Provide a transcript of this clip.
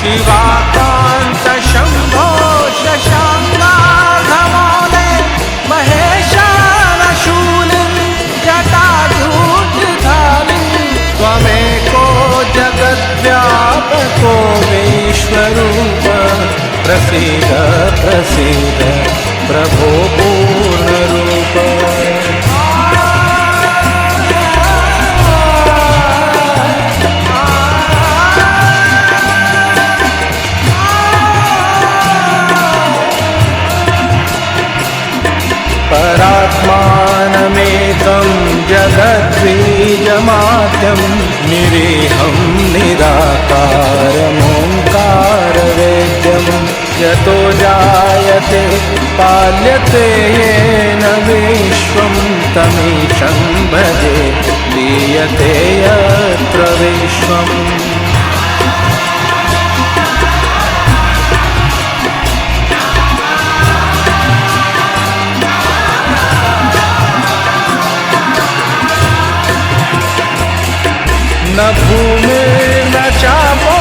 शिवाकान्त शम्भो शशाङ्काधमौले महेशानशूलिं जटाधूतधारिं त्वमेको जगद्व्यापको विश्वरूप प्रसीद प्रसीद प्रभो पूर्णरूप। परात्मानमेकं जगद्बीजमाद्यं निरीहं निराकारमोङ्कारवेद्यं यतो जायते पाल्यते येन विश्वं तमीशं भजे लीयते यत्र विश्वम्। न भूमिर्न चापो